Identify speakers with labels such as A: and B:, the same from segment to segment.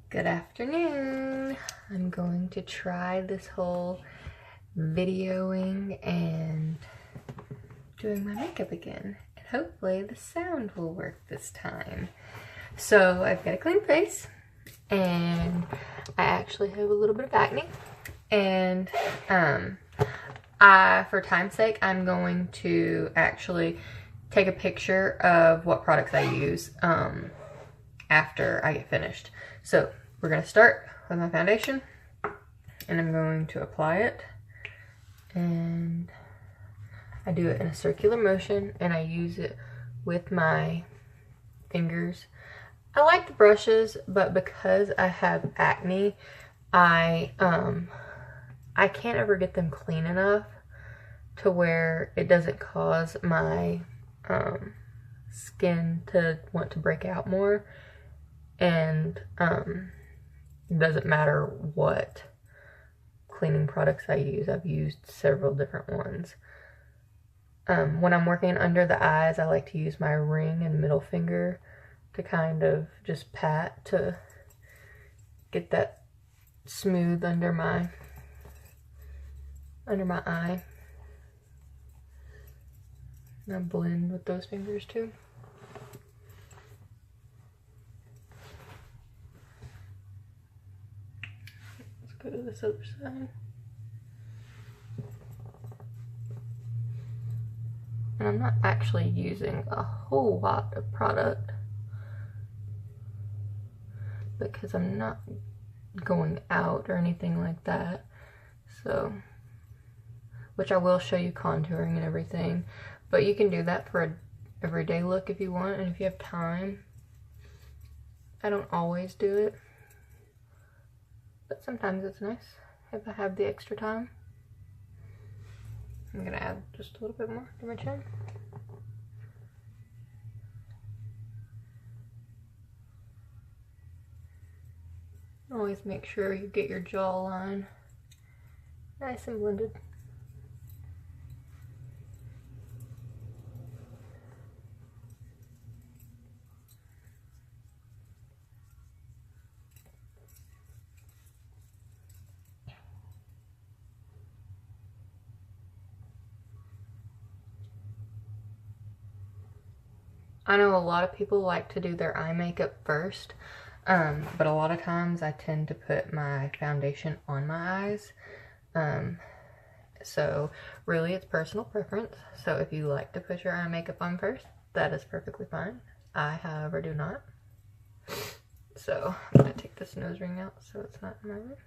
A: Good afternoon. I'm going to try this whole videoing and doing my makeup again. And hopefully the sound will work this time. So I've got a clean face and I actually have a little bit of acne. And for time's sake, I'm going to actually take a picture of what products I use after I get finished. So we're going to start with my foundation and I'm going to apply it, and I do it in a circular motion and I use it with my fingers. I like the brushes, but because I have acne, I can't ever get them clean enough to where it doesn't cause my skin to want to break out more. And it doesn't matter what cleaning products I use. I've used several different ones. When I'm working under the eyes, I like to use my ring and middle finger to kind of just pat to get that smooth under my eye. And I blend with those fingers too. Go to this other side. And I'm not actually using a whole lot of product because I'm not going out or anything like that. So, which I will show you contouring and everything, but you can do that for an everyday look if you want, and if you have time. I don't always do it, but sometimes it's nice if I have the extra time. I'm gonna add just a little bit more to my chin. Always make sure you get your jawline nice and blended. I know a lot of people like to do their eye makeup first, but a lot of times I tend to put my foundation on my eyes. So really it's personal preference. So if you like to put your eye makeup on first, that is perfectly fine. I, however, do not. So I'm gonna take this nose ring out so it's not in my way.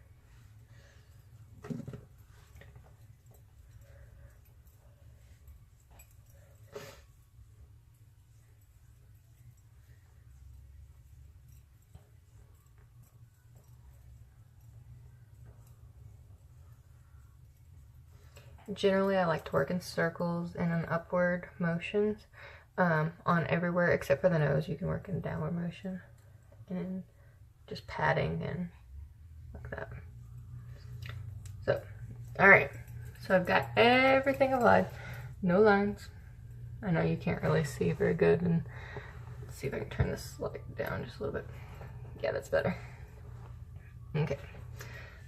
A: Generally, I like to work in circles and in upward motions on everywhere except for the nose. You can work in downward motion and just patting and like that. So, alright. So I've got everything applied. No lines. I know you can't really see very good, and let's see if I can turn this light down just a little bit. Yeah, that's better. Okay.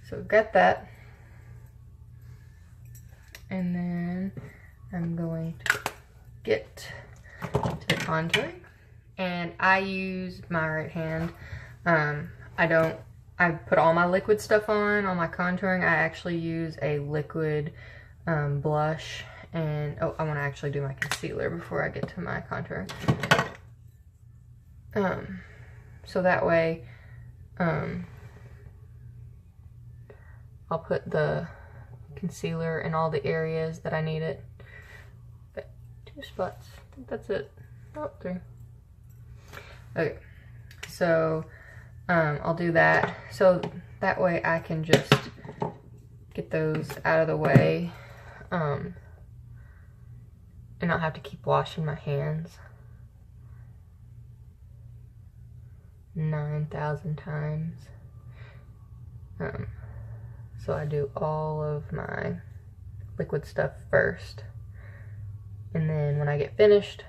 A: So we've got that. And then I'm going to get to the contouring, and I use my right hand. I put all my liquid stuff on my contouring. I actually use a liquid blush, and oh, I want to actually do my concealer before I get to my contouring. So that way, I'll put the concealer in all the areas that I need it. But 2 spots. I think that's it. Oh, 3. Okay. So I'll do that. So that way I can just get those out of the way and not have to keep washing my hands 9,000 times. So I do all of my liquid stuff first, and then when I get finished,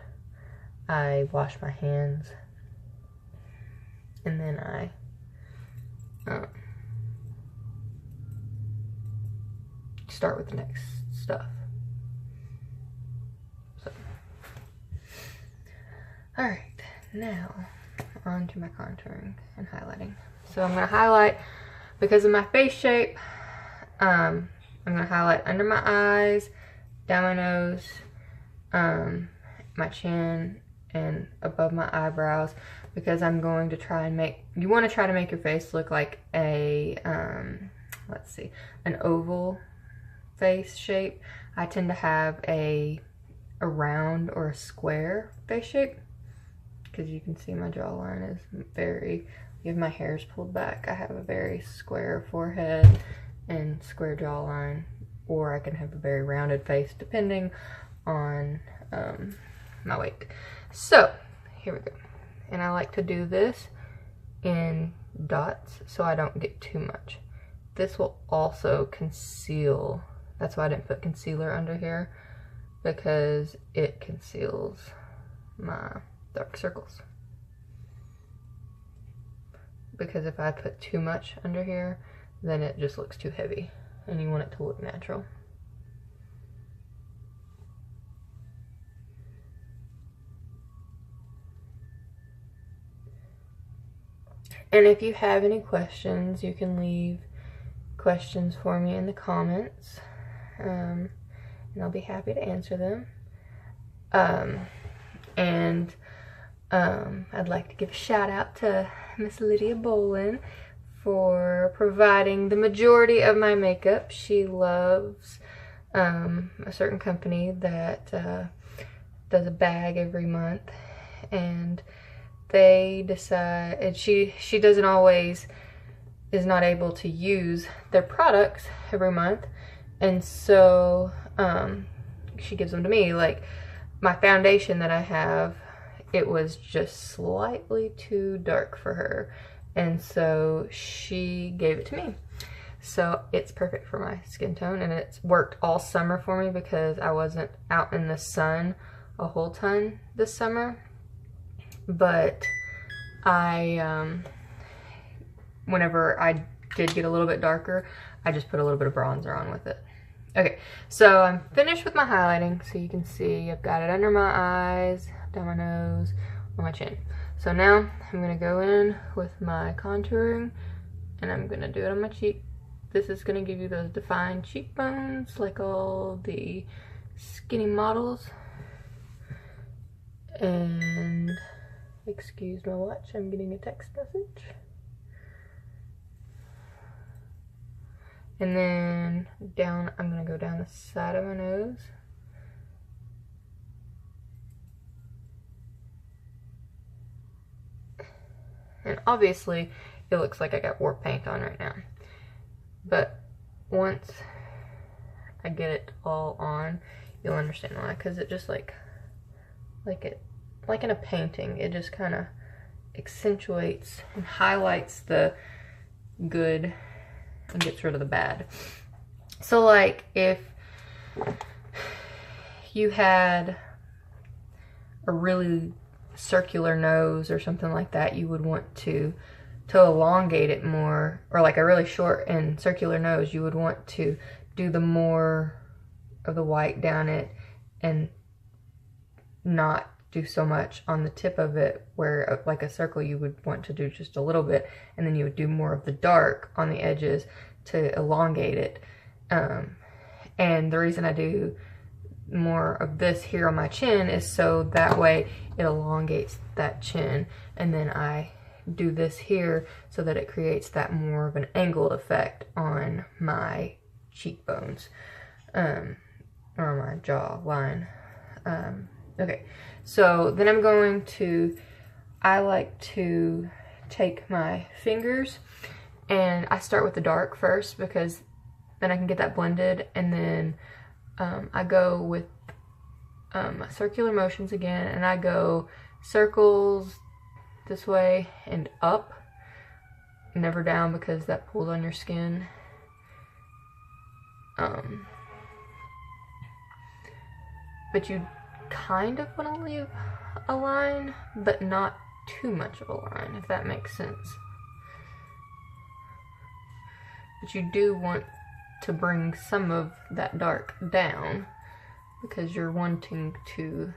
A: I wash my hands, and then I start with the next stuff. So, all right, now on to my contouring and highlighting. So I'm gonna highlight, because of my face shape, I'm gonna highlight under my eyes, down my nose, my chin, and above my eyebrows, because I'm going to try and make, you want to try to make your face look like a, let's see, an oval face shape. I tend to have a round or a square face shape, because you can see my jawline is very, if my hair is pulled back, I have a very square forehead and square jawline, or I can have a very rounded face depending on my weight. So here we go, and I like to do this in dots so I don't get too much. This will also conceal, that's why I didn't put concealer under here, because it conceals my dark circles. Because if I put too much under here, then it just looks too heavy, and you want it to look natural. And if you have any questions, you can leave questions for me in the comments, and I'll be happy to answer them. I'd like to give a shout out to Miss Lydia Bolin for providing the majority of my makeup. She loves a certain company that does a bag every month, and they decide, and she doesn't always, is not able to use their products every month, and so she gives them to me. Like my foundation that I have, it was just slightly too dark for her, and so she gave it to me. So it's perfect for my skin tone, and it's worked all summer for me because I wasn't out in the sun a whole ton this summer. But whenever I did get a little bit darker, I just put a little bit of bronzer on with it. Okay, so I'm finished with my highlighting. So you can see I've got it under my eyes, down my nose, on my chin. So now I'm gonna go in with my contouring, and I'm gonna do it on my cheek. This is gonna give you those defined cheekbones like all the skinny models. And excuse my watch, I'm getting a text message. And then down, I'm gonna go down the side of my nose. And obviously, it looks like I got warp paint on right now. But once I get it all on, you'll understand why. Because it just like in a painting, it just kind of accentuates and highlights the good and gets rid of the bad. So like if you had a really circular nose or something like that, you would want to elongate it more, or like a really short and circular nose, you would want to do the more of the white down it and not do so much on the tip of it, where like a circle you would want to do just a little bit, and then you would do more of the dark on the edges to elongate it. And the reason I do more of this here on my chin is so that way it elongates that chin, and then I do this here so that it creates that more of an angled effect on my cheekbones, or my jawline. Okay, so then I'm going to, I like to take my fingers and I start with the dark first because then I can get that blended, and then I go with circular motions again, and I go circles this way and up, never down because that pulls on your skin. But you kind of want to leave a line, but not too much of a line, if that makes sense. But you do want to bring some of that dark down because you're wanting to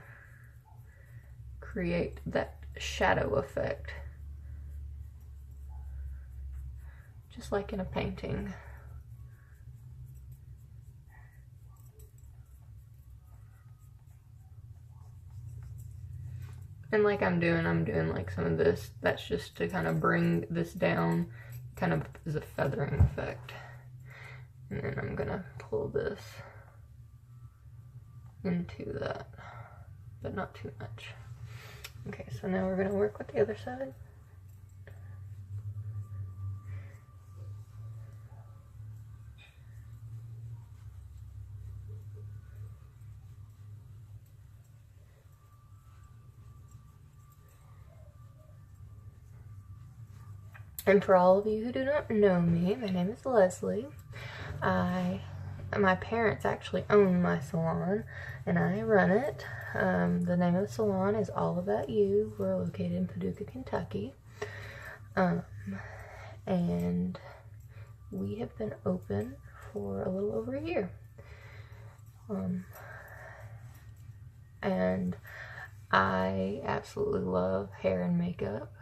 A: create that shadow effect, just like in a painting. And like I'm doing like some of this, that's just to kind of bring this down, kind of as a feathering effect. And then I'm gonna pull this into that, but not too much. Okay, so now we're gonna work with the other side. And for all of you who do not know me, my name is Leslie. My parents actually own my salon, and I run it. The name of the salon is All About You. We're located in Paducah, Kentucky. And we have been open for a little over a year. And I absolutely love hair and makeup,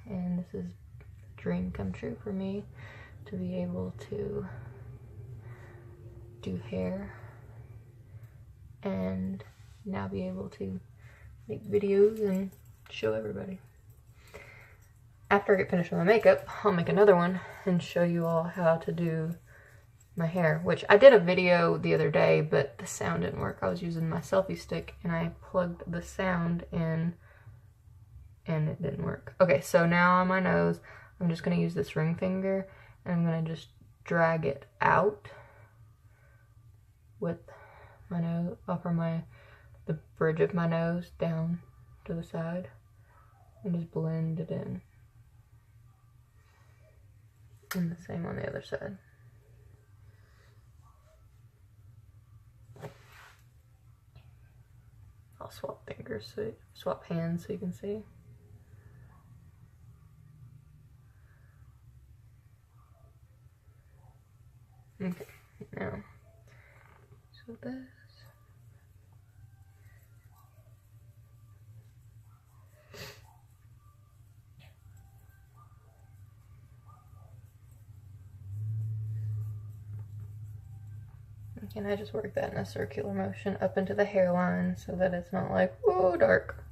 A: and this is a dream come true for me to be able to do hair and now be able to make videos and show everybody. After I get finished with my makeup, I'll make another one and show you all how to do my hair, which I did a video the other day, but the sound didn't work. I was using my selfie stick and I plugged the sound in and it didn't work. Okay, so now on my nose, I'm just gonna use this ring finger and I'm gonna just drag it out with my nose, up from the bridge of my nose down to the side and just blend it in. And the same on the other side. I'll swap fingers, swap hands so you can see. Okay, now, so this. And I just work that in a circular motion up into the hairline so that it's not like, whoa, dark.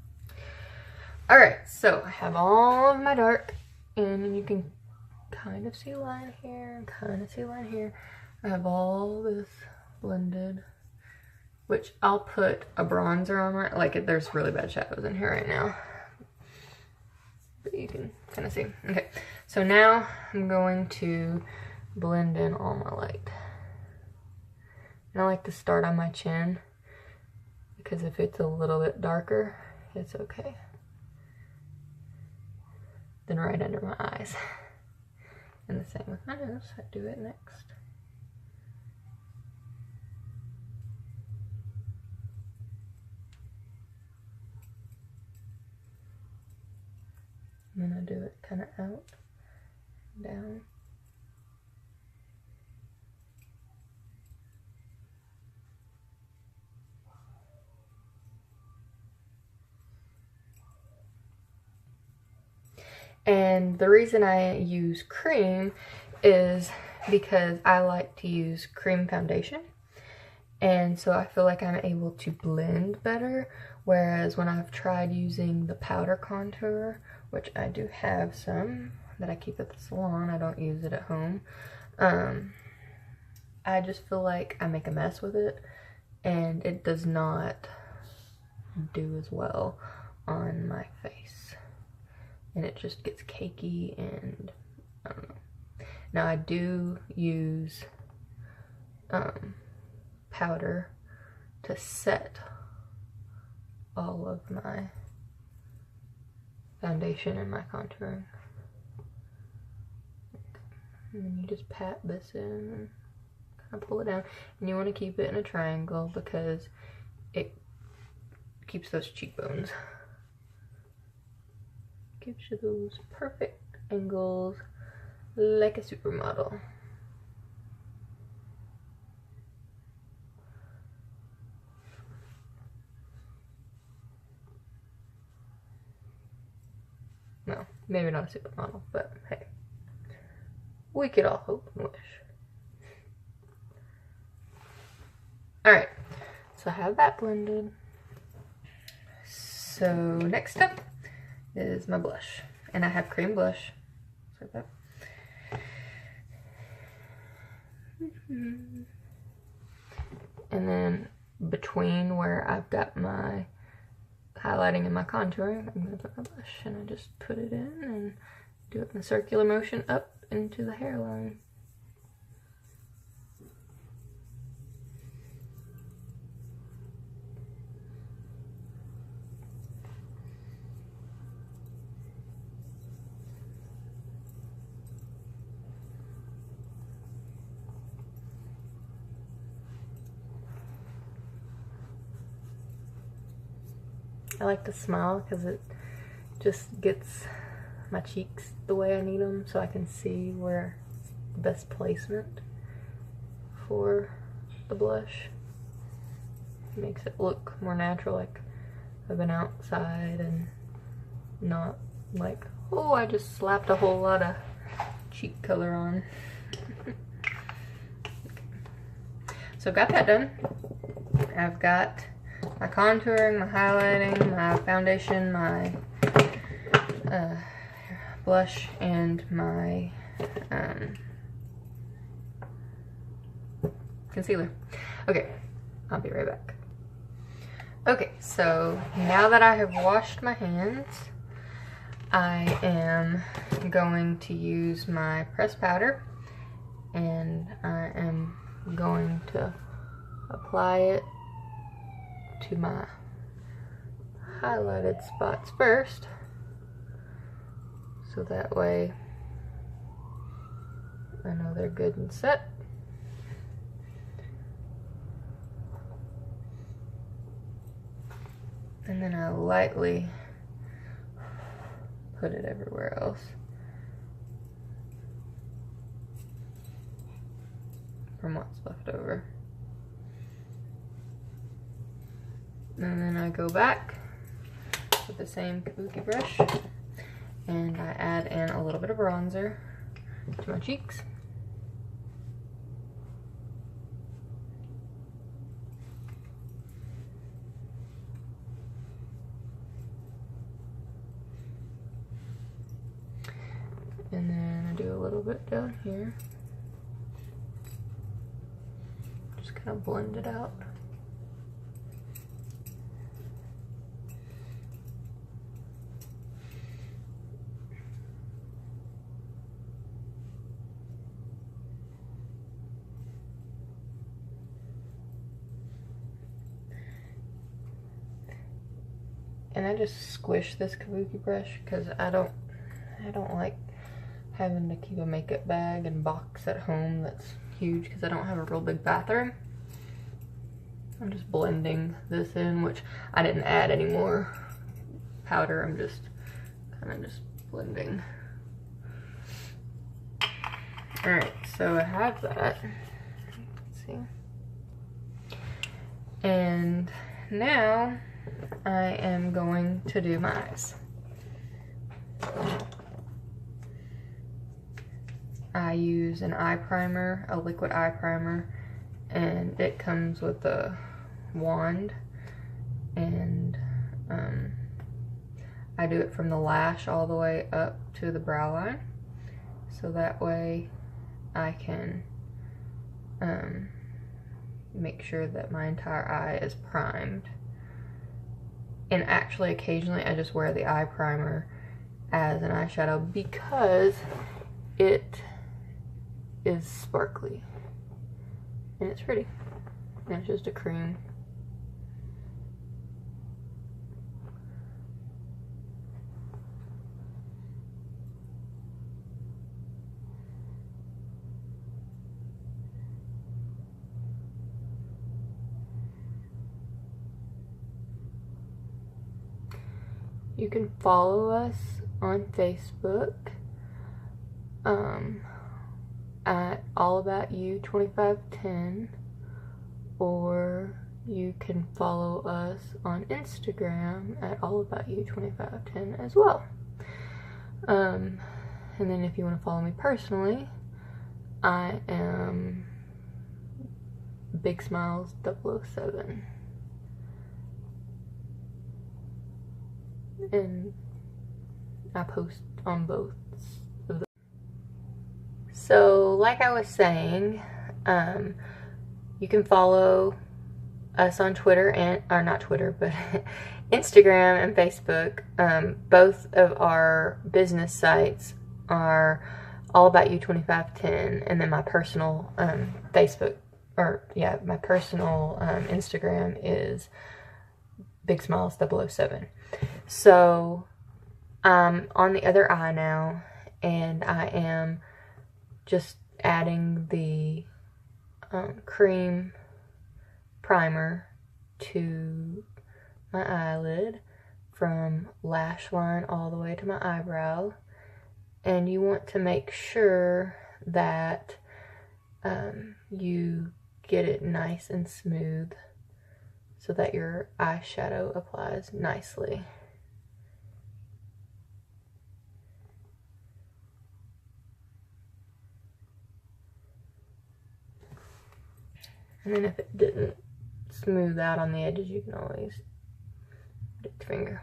A: Alright, so I have all of my dark, and you can kind of see a line here, kind of see a line here. I have all this blended, which I'll put a bronzer on my, like there's really bad shadows in here right now. But you can kind of see. Okay, so now I'm going to blend in all my light. And I like to start on my chin, because if it's a little bit darker, it's okay. Then right under my eyes. And the same with my nose, I do it next. And then I do it kind of out, down. And the reason I use cream is because I like to use cream foundation. And so I feel like I'm able to blend better. Whereas when I've tried using the powder contour, which I do have some that I keep at the salon, I don't use it at home. I just feel like I make a mess with it and it does not do as well on my face. And it just gets cakey and I don't know. Now I do use powder to set all of my foundation and my contouring. And then you just pat this in and kind of pull it down. And you want to keep it in a triangle because it keeps those cheekbones. Gives you those perfect angles like a supermodel. Maybe not a supermodel, but hey, we could all hope and wish. Alright, so I have that blended. So next up is my blush. And I have cream blush. Like that. And then between where I've got my highlighting and my contouring, I'm going to put my blush. And I just put it in and do it in a circular motion up into the hairline. I like to smile because it just gets my cheeks the way I need them, so I can see where the best placement for the blush. It makes it look more natural, like I've been outside and not like, oh, I just slapped a whole lot of cheek color on. So I've got that done. I've got my contouring, my highlighting, my foundation, my blush, and my concealer. Okay, I'll be right back. Okay, so now that I have washed my hands, I am going to use my pressed powder, and I am going to apply it to my highlighted spots first, so that way I know they're good and set. And then I lightly put it everywhere else from what's left over. And then I go back with the same kabuki brush and I add in a little bit of bronzer to my cheeks. And then I do a little bit down here. Just kind of blend it out. And I just squish this kabuki brush because I don't like having to keep a makeup bag and box at home that's huge because I don't have a real big bathroom. I'm just blending this in, which I didn't add any more powder. I'm just kind of just blending. Alright, so I have that. Let's see. And now I am going to do my eyes. I use an eye primer, a liquid eye primer, and it comes with a wand, and I do it from the lash all the way up to the brow line, so that way I can make sure that my entire eye is primed. And actually occasionally I just wear the eye primer as an eyeshadow because it is sparkly and it's pretty, and it's just a cream. You can follow us on Facebook at allaboutYou2510, or you can follow us on Instagram at allaboutYou2510 as well. And then if you want to follow me personally, I am Big Smiles 007. And I post on both of them. So, like I was saying, you can follow us on Twitter or not Twitter, but Instagram and Facebook. Both of our business sites are All About You 2510, and then my personal Facebook, my personal Instagram is Big Smiles 007. So I'm on the other eye now, and I am just adding the cream primer to my eyelid from lash line all the way to my eyebrow. And you want to make sure that you get it nice and smooth so that your eyeshadow applies nicely. And then if it didn't smooth out on the edges, you can always dip your finger.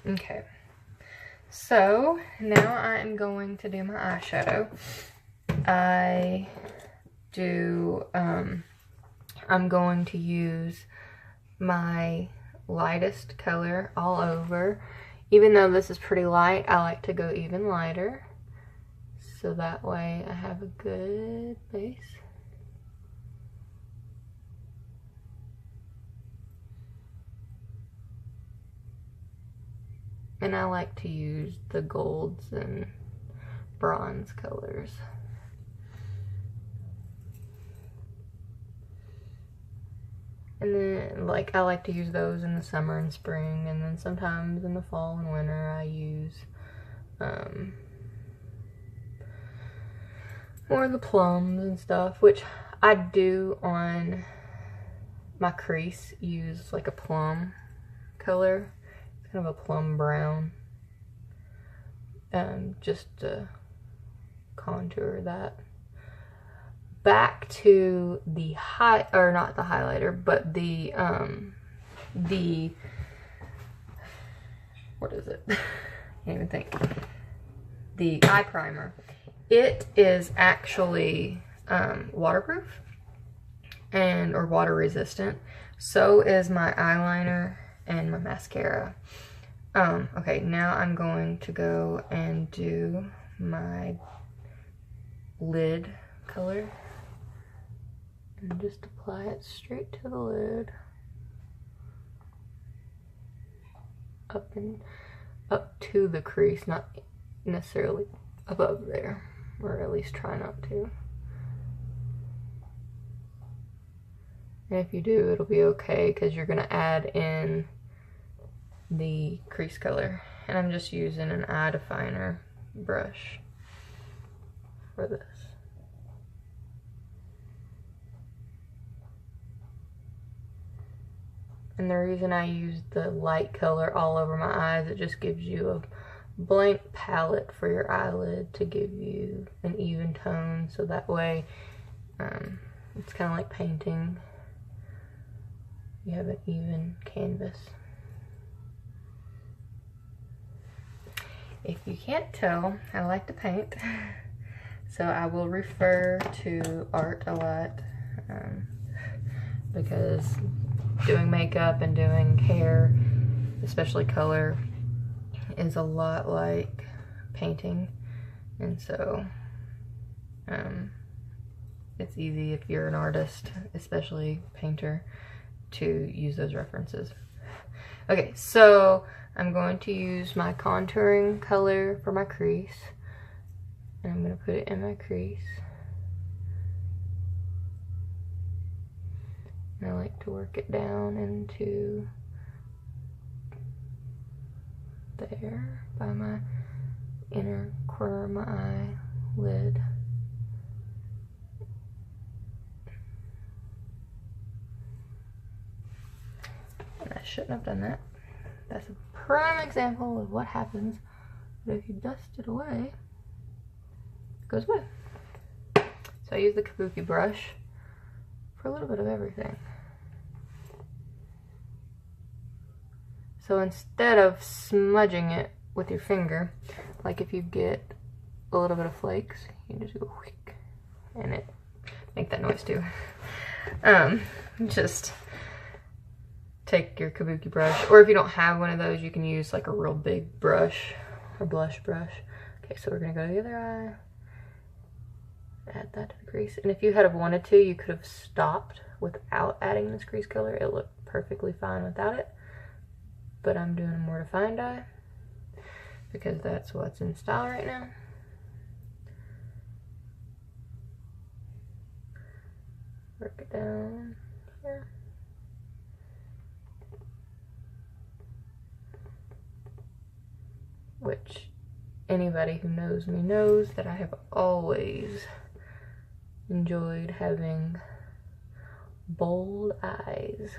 A: Okay, so now I am going to do my eyeshadow. I'm going to use my lightest color all over. Even though this is pretty light, I like to go even lighter, so that way I have a good base. And I like to use the golds and bronze colors. And then, I like to use those in the summer and spring, and then sometimes in the fall and winter I use more of the plums and stuff, which I do on my crease, use like a plum color. It's kind of a plum brown, just to contour that. Back to the not the highlighter, but the what is it? Can't even think. The eye primer. It is actually waterproof or water resistant. So is my eyeliner and my mascara. Okay, now I'm going to go and do my lid color. And just apply it straight to the lid. Up to the crease, not necessarily above there. Or at least try not to. And if you do, it'll be okay because you're going to add in the crease color. And I'm just using an eye definer brush for this. And the reason I use the light color all over my eyes, it just gives you a blank palette for your eyelid to give you an even tone, so that way it's kind of like painting. You have an even canvas. If you can't tell, I like to paint, so I will refer to art a lot because doing makeup and doing hair, especially color, is a lot like painting, and so it's easy if you're an artist, especially painter, to use those references. Okay, so I'm going to use my contouring color for my crease, and I'm going to put it in my crease. And I like to work it down into there by my inner corner of my eyelid. And I shouldn't have done that. That's a prime example of what happens, but if you dust it away, it goes away. So I use the kabuki brush for a little bit of everything. So instead of smudging it with your finger, like if you get a little bit of flakes, you just go whick, and it make that noise too. Just take your kabuki brush, or if you don't have one of those, you can use like a real big brush or blush brush. Okay, so we're gonna go to the other eye, add that to the crease, and if you had have wanted to, you could have stopped without adding this crease color. It looked perfectly fine without it, but I'm doing a more defined eye because that's what's in style right now. Work it down here. Which anybody who knows me knows that I have always enjoyed having bold eyes.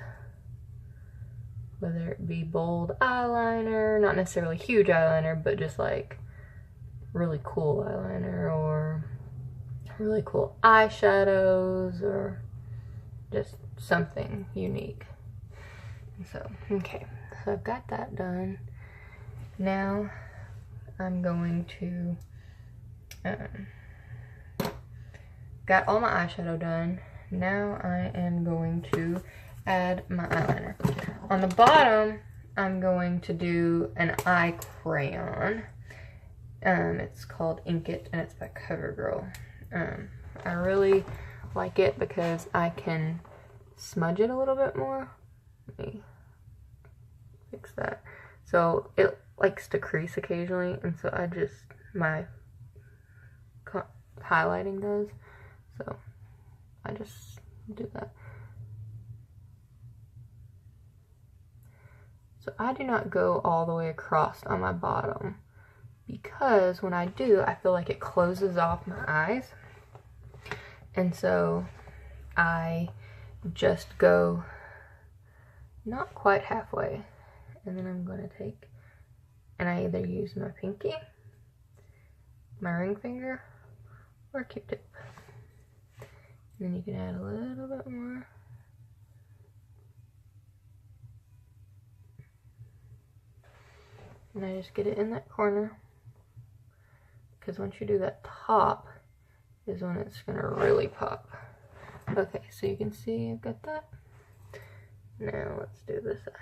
A: Whether it be bold eyeliner, not necessarily huge eyeliner, but just like really cool eyeliner or really cool eyeshadows or just something unique. So, okay, so I've got that done. Now I'm going to, got all my eyeshadow done. Now I am going to add my eyeliner. On the bottom, I'm going to do an eye crayon. It's called Ink It, and it's by CoverGirl. I really like it because I can smudge it a little bit more. Let me fix that. So it likes to crease occasionally, and so I just, my highlighting does. So I just do that. So I do not go all the way across on my bottom because when I do, I feel like it closes off my eyes. And so I just go not quite halfway. And then I'm going to take, and I either use my pinky, my ring finger, or Q-tip. And then you can add a little bit more. And I just get it in that corner, because once you do that top is when it's going to really pop. Okay, so you can see I've got that. Now let's do this eye.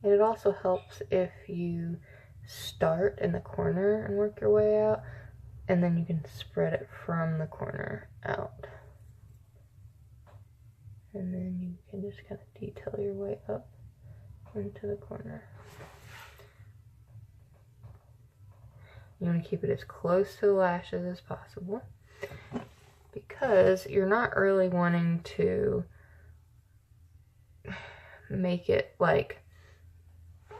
A: And it also helps if you start in the corner and work your way out, and then you can spread it from the corner out. And then you can just kind of detail your way up into the corner. You want to keep it as close to the lashes as possible, because you're not really wanting to make it like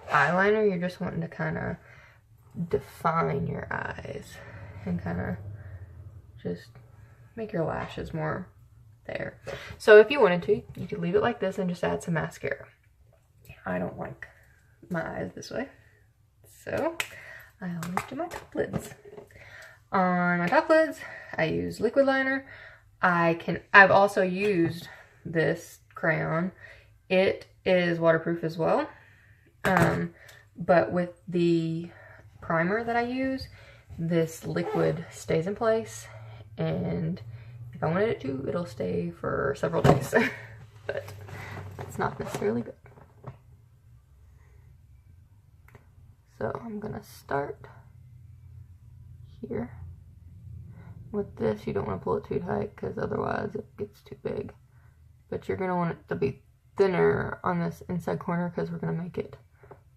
A: eyeliner. You're just wanting to kind of define your eyes and kind of just make your lashes more there. So if you wanted to, you could leave it like this and just add some mascara. I don't like my eyes this way, so I always do my top lids. On my top lids, I use liquid liner. I've also used this crayon. It is waterproof as well. But with the primer that I use, this liquid stays in place, and if I wanted it to, it'll stay for several days. But it's not necessarily good. So I'm gonna start here. With this, you don't want to pull it too tight because otherwise it gets too big. But you're gonna want it to be thinner on this inside corner because we're gonna make it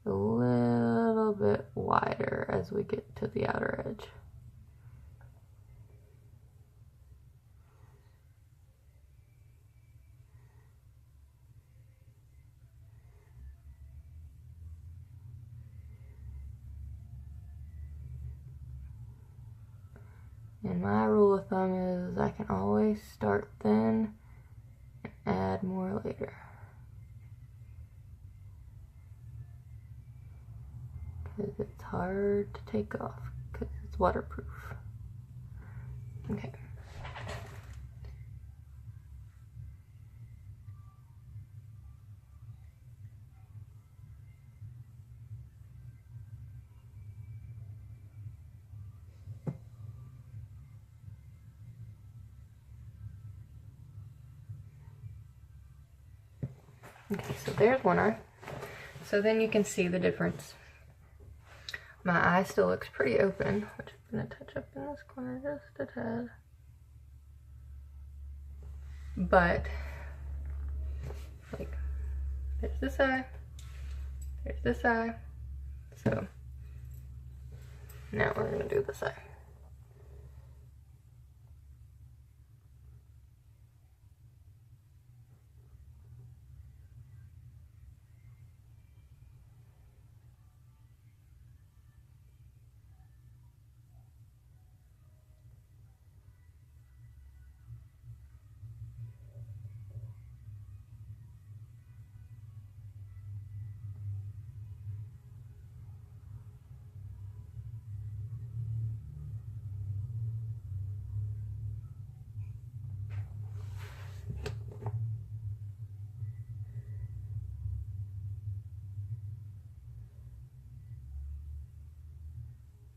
A: a little bit wider as we get to the outer edge. And my rule of thumb is I can always start thin and add more later. Because it's hard to take off because it's waterproof. Okay. Okay, so there's one eye. So then you can see the difference. My eye still looks pretty open, which I'm going to touch up in this corner just a tad. But, like, there's this eye, there's this eye. So, now we're going to do this eye.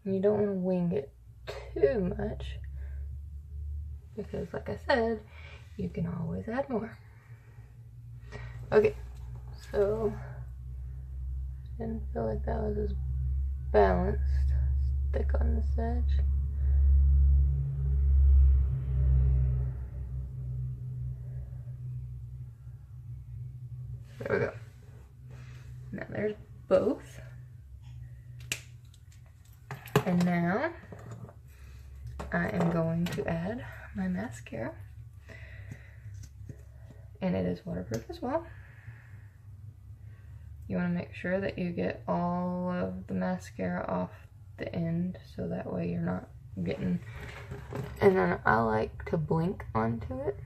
A: You don't want to wing it too much because, like I said, you can always add more. Okay, so I didn't feel like that was as balanced. Stick on this edge. There we go. Now there's both. And now I am going to add my mascara. And it is waterproof as well. You want to make sure that you get all of the mascara off the end so that way you're not getting... And then I like to blink onto it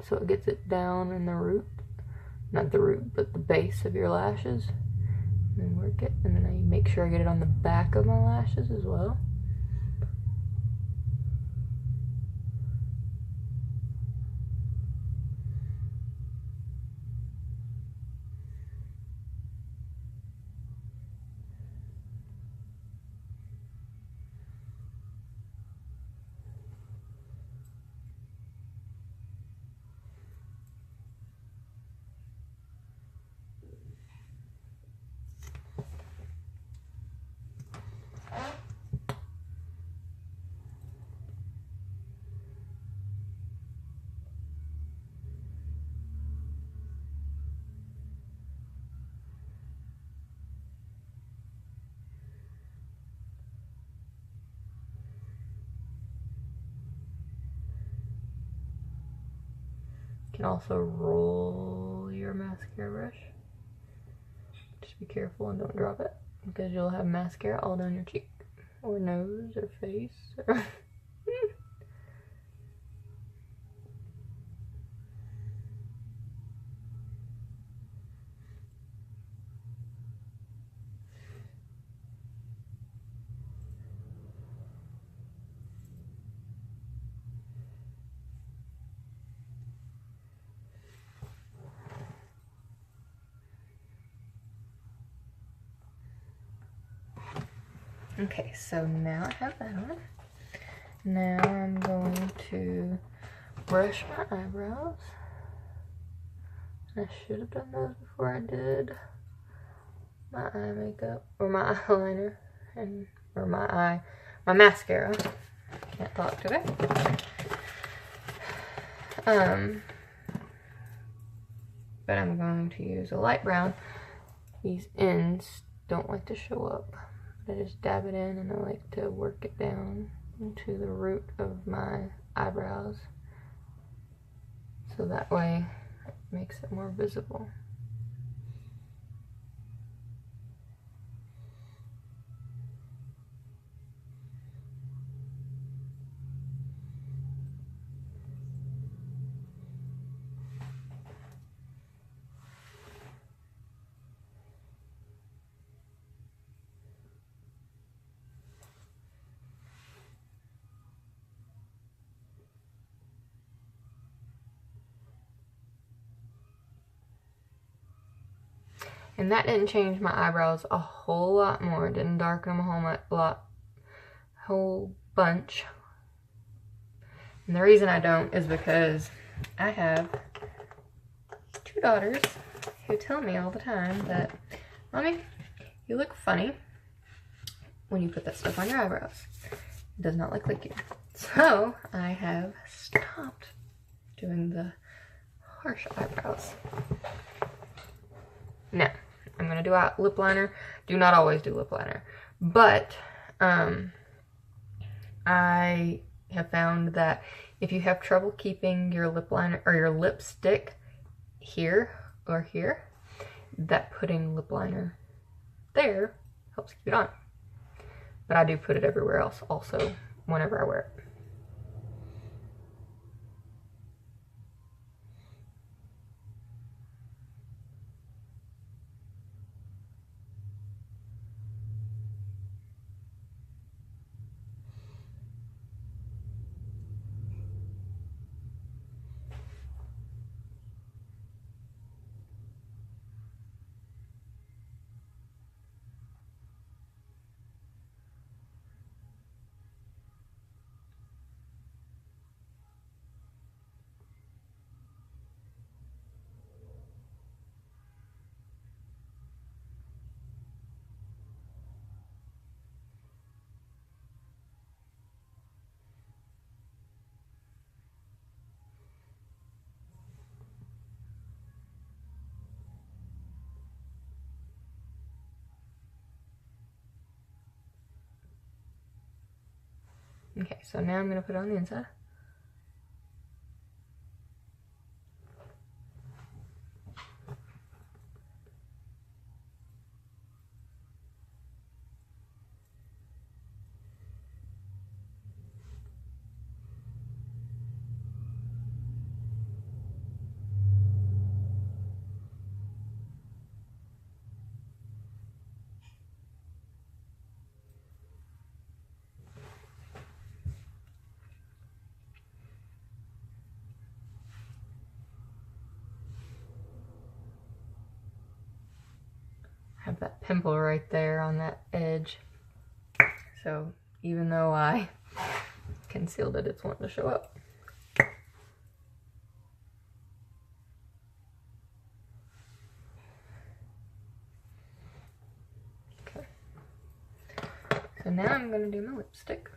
A: so it gets it down in the root. Not the root, but the base of your lashes. And then work it, and then I make sure I get it on the back of my lashes as well. You can also roll your mascara brush. Just be careful and don't drop it because you'll have mascara all down your cheek or nose or face or Okay, so now I have that on. Now I'm going to brush my eyebrows. I should have done those before I did my eye makeup or my eyeliner or my mascara. Can't talk today. But I'm going to use a light brown. These ends don't like to show up. I just dab it in and I like to work it down into the root of my eyebrows. So that way it makes it more visible. And that didn't change my eyebrows a whole lot more. It didn't darken them a whole bunch. And the reason I don't is because I have 2 daughters who tell me all the time that, Mommy, you look funny when you put that stuff on your eyebrows. It does not look like you. So I have stopped doing the harsh eyebrows. Now, I'm going to do a lip liner. Do not always do lip liner. But I have found that if you have trouble keeping your lip liner or your lipstick here or here, that putting lip liner there helps keep it on. But I do put it everywhere else also whenever I wear it. Okay, so now I'm going to put it on the inside. Have that pimple right there on that edge. So even though I concealed it, it's wanting to show up. Okay. So now I'm going to do my lipstick.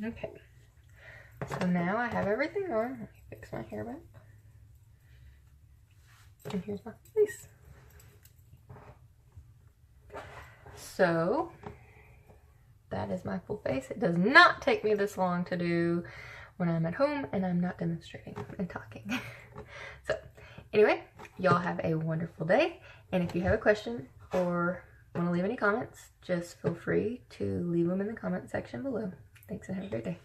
A: Okay, so now I have everything on. Let me fix my hair back. And here's my face. So that is my full face. It does not take me this long to do when I'm at home and I'm not demonstrating and talking. So anyway, y'all have a wonderful day. And if you have a question or want to leave any comments, just feel free to leave them in the comment section below. Thanks and have a great day.